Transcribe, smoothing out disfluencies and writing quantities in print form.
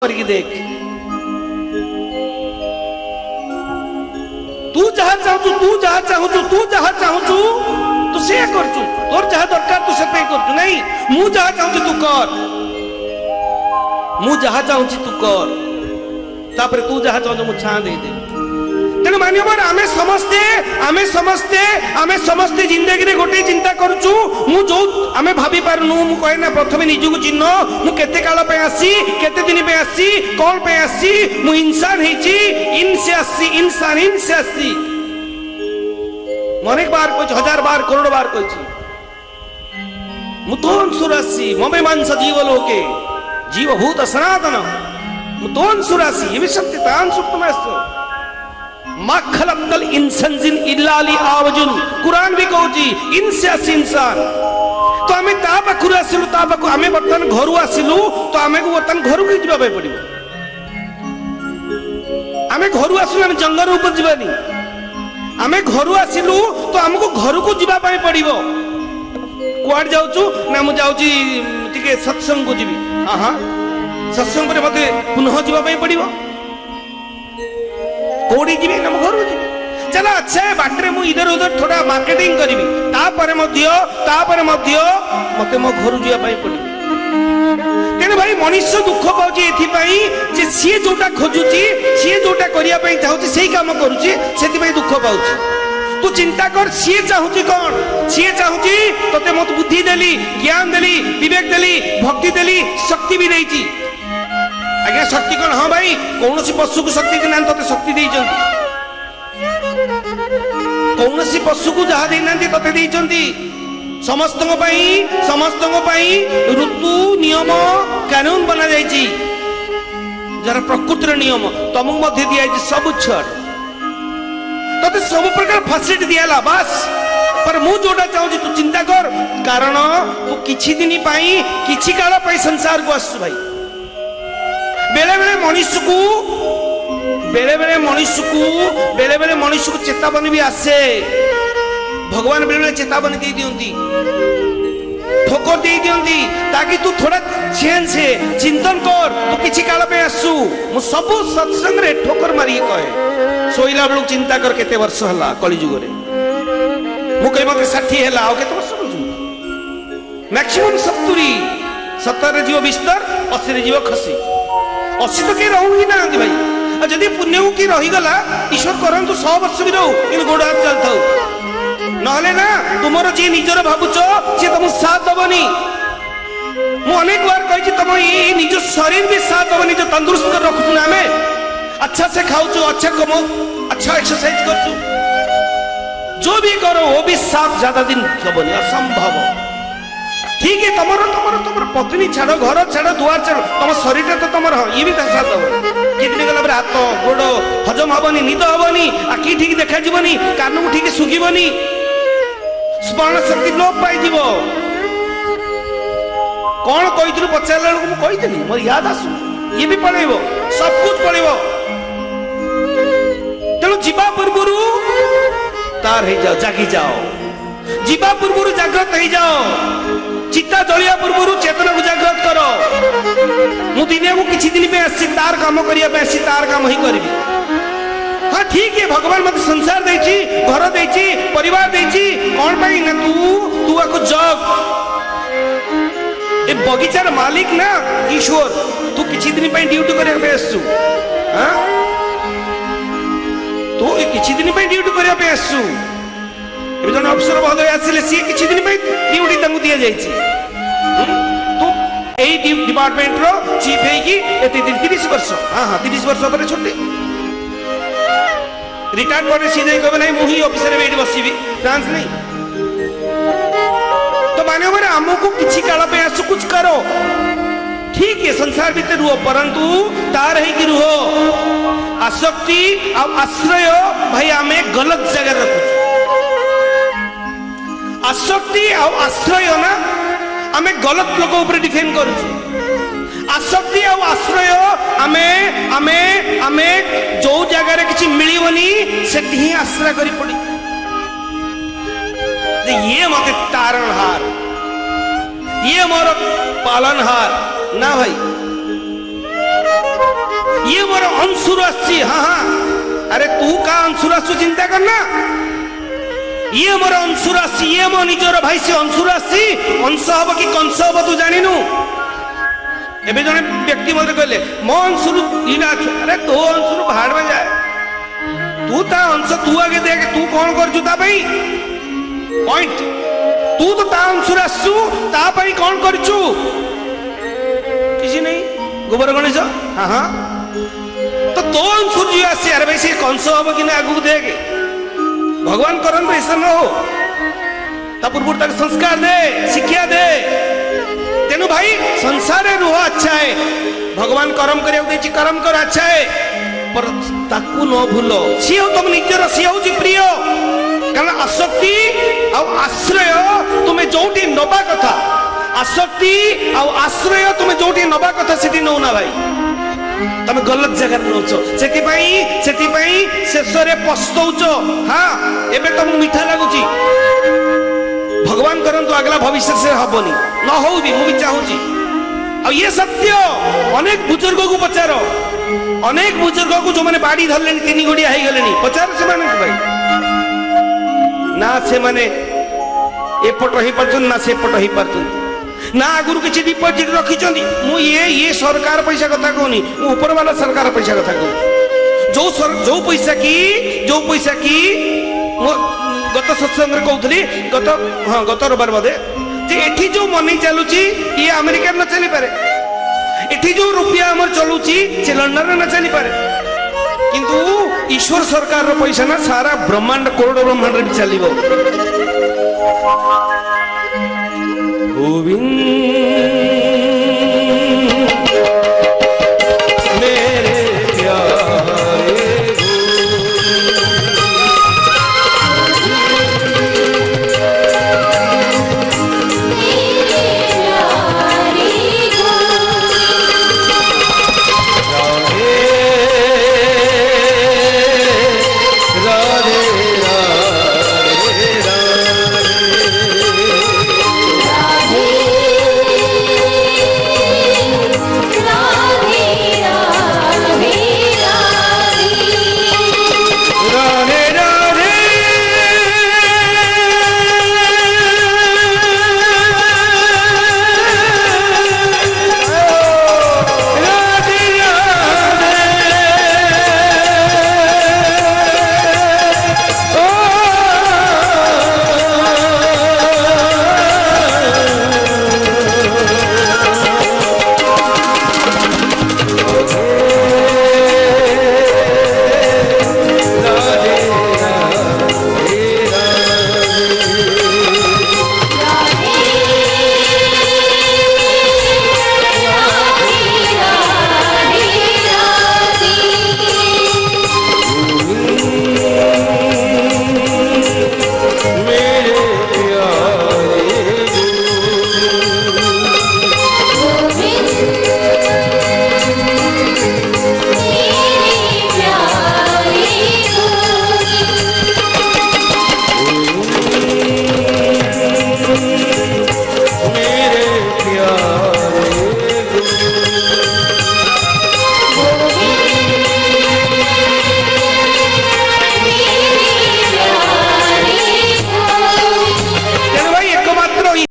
करके देख तू जहाँ चाहू तू जहाँ चाहू तू जहाँ चाहू तू से करचु तोर जहाँ दरकार तू से करचु नहीं मु जहाँ चाहू तू कर मु जहाँ चाहू तू कर तापर तू जहाँ चाहू मु छां दे दे तेणु मान्यवर आमे समस्ते जिंदगी रे गोटे चिंता करूचु मु जो आमे भाभी पारनु मु कहे ना प्रथमे निजुक चिन्ह मु केते काल पे आसी केते दिन पे आसी कौन पे आसी मु इंसान हेची इन से आसी अनेक बार कह 1000 बार करोड़ बार कह मु तो अंशुरासी ममे मांस जीव लोके जीव भूत सनातन मु तो अंशुरासी ये भी सत्य तान सुप्तमस्तु माखलकल इंसान जिन इल्लाली आवजुन कुरान भी कहूची इनसे इंसान तो आमे ता पाखुर आसिलु ता पाखु आमे बर्तन घरु आसिलु तो आमे को बर्तन घरु के जिबा पड़िबो आमे घरु आसिलु आमे जंगल ऊपर जिबानी आमे घरु आसिलु तो हमको घर को जिबा पई पड़िबो कुआड जाउचु ना मु जाउची टिके सत्संग को जिबी हां सत्संग पर मते पुनः जिबा पई पड़िबो कोड़ी जीवी ना घर चलो अच्छा बाटरे मु इधर उधर थोड़ा मार्केटिंग करी तापर मते मो घर जीवा पाई पड़ी तेने भाई मनुष्य दुख पाउची एथि जे सी जोटा खोजुची सी जोटा करिया पई चाहूची सेही काम करूची सेति पई दुख पाउची तू चिंता कर सी चाहूची कौन सी चाहूची तते मत बुद्धि देली ज्ञान देली विवेक देली भक्ति देली शक्ति भी देईची आज्ञा शक्ति कौन हाँ भाई कौन सी पशु को शक्ति देना ते शक्ति कौन सी पशु को जहाँ देना ते समस्त ऋतु नियम कानून बना जाइए जरा प्रकृतिर नियम तुमको मध्य दिया सब छड़ ते सब प्रकार फैसिलिटी दियाला बस पर मु जोटा चाहूँ तू चिंता कर कारण तू किछि दिन किछि काल संसार को आसु भाई बेले बेले मनुष्य को चेतावनी भी आसे भगवान बेले चेतावनी दे दियंती ठोकर दे दियंती ताकि तू थोड़ा चेंज से चिंतन कर तू किछि काल पे आसु मु सब सत्संग रे ठोकर मारी कहे सोइला बेलू चिंता कर केते वर्ष हला कली जुग रे मु कहि मते 60 हला आ केते वर्ष मैक्सिमम 70 रे जीव बिस्तर 80 रे जीव खसी 80 तो के रहू ही ना भाई जदि पुण्य की रहीगला ईश्वर करंतु 100 वर्ष भी रहू इन गोड़ हाथ चलता नहले ना तुमर जी निजर भावुच सी तुम साथ दबनी मु अनेक बार कही तुम ये निज शरीर भी साथ दबनी जो तंदुरुस्त कर रखु ना हमें अच्छा से खाऊ अच्छा कमो अच्छा एक्सरसाइज कर जो भी करो वो भी साथ ज्यादा दिन दबनी असंभव ठीक है तुम पत्नी छाड़ घर छाड़ दुआर छाड़ तुम शरीर तो तुम ये भी साथ दब किडनी गला हाथ गोड़ हजम हबनी निद हबनी आखि ठीक देखा जीवनी कान को ठीक सुखिबनी स्मरण शक्ति लोप पाई कौन कही पचार मुझे कही मोर याद आसु ये भी पड़ेब सब कुछ पड़ेब तेणु जीवा पूर्व तार हो जाओ जागी जाओ जीवा पूर्व जाग्रत हो जाओ चित्ता जलिया पूर्व चेतना को जागृत करो मु दिने को किछि दिन पे आसी तार काम करिया पे आसी तार काम ही करबी हाँ ठीक है भगवान मत संसार देछि घर देछि परिवार देछि कौन पाई ना तू आको जग ए बगीचार मालिक ना ईश्वर तू किछि दिन पे ड्यूटी करिया पे आसु हां तू ए किछि दिन पे ड्यूटी करिया पे आसु जन अफसर महोदय आसिले सी किछि दिन पे ड्यूटी तंगु दिया जाइछि तू एई डिपार्टमेंट रो चीफ है कि एते 30 वर्ष हां 30 वर्ष पर छुट्टी रिटायर्ड पर सीधे कहबे नहीं मुही ऑफिसर में बसीबी चांस नहीं तो माने माने हमको किछि काल पे आसु कुछ करो ठीक है संसार भीतर रुहो परंतु तार है कि रुहो आसक्ति आ आश्रय भाई हमें गलत जगह रखु आसक्ति आ आश्रय ना आमे गलत लोक ऊपर डिफेंड करू आसक्ति आ आश्रय आमे आमे आमे जो जगह रे किछि मिलिवनी सेठी ही आश्रय करी पड़ी ये मते तारणहार ये मोर पालनहार ना भाई ये मोर अंशुर आसी। हाँ हाँ, अरे तू का अंशुर आसु चिंता करना। ये मोर अंशुर आसी, ये मो निजर भाई से अंशुर आसी। अंश हम कि कंस हम तू जानिनु। एबे जने व्यक्ति मते कहले मो अंशुर इना। अरे तो अंशुर भाड़ में जाए, तू ता अंश तू आगे देख, तू कौन करछु ता भाई पॉइंट। तू तो ता अंशुर आसु, ता भाई कौन करछु किसी नहीं। गोबर गणेश हाँ हाँ, तो अंशुर जी आसी। अरे भाई से कंस हम कि ना आगु देख, भगवान करन ऐसा न हो। ता पूर्व तक संस्कार दे, शिक्षा दे। तेनु भाई संसार रुह अच्छा है, भगवान कर्म करिया देछि, कर्म कर अच्छा है, पर ताकू न भूलो। सी हो तुम निजर, सी हो प्रिय। कारण आसक्ति आ आश्रय तुम्हें जोटी नबा कथा, आसक्ति आ आश्रय तुम्हें जोटी नबा कथा सेठी नौ ना भाई, तमे गलत जगह नौच। सेतिपाई शेषरे पस्तौच। हाँ एबे तुम मीठा लगुची, भगवान करंतु अगला भविष्य से हबनी न हो भी मु भी चाहूची। और ये सत्य अनेक बुजुर्ग को पचारो, अनेक बुजुर्ग को जो माने बाड़ी धरले तीन गोड़िया हो गले पचार से माने भाई ना से माने एपट ही पार्चन ना से पट ही पार्चन ना आगुरु किसी डिपोजिट रखिछंती। मु ये सरकार पैसा कथा कहूनी, मु ऊपर वाला सरकार पैसा कथा कहूँ। जो पैसा की गत सत्संग कहूली, गत रविवार बोधे जे एठी जो मनी चलुची ये अमेरिका न चली पारे, एठी जो रुपया हमर चलुची से लंडन न चली पारे, किंतु ईश्वर सरकार रो पैसा ना सारा ब्रह्मांड करोड़ ब्रह्मांड रे चलीबो। गोविंद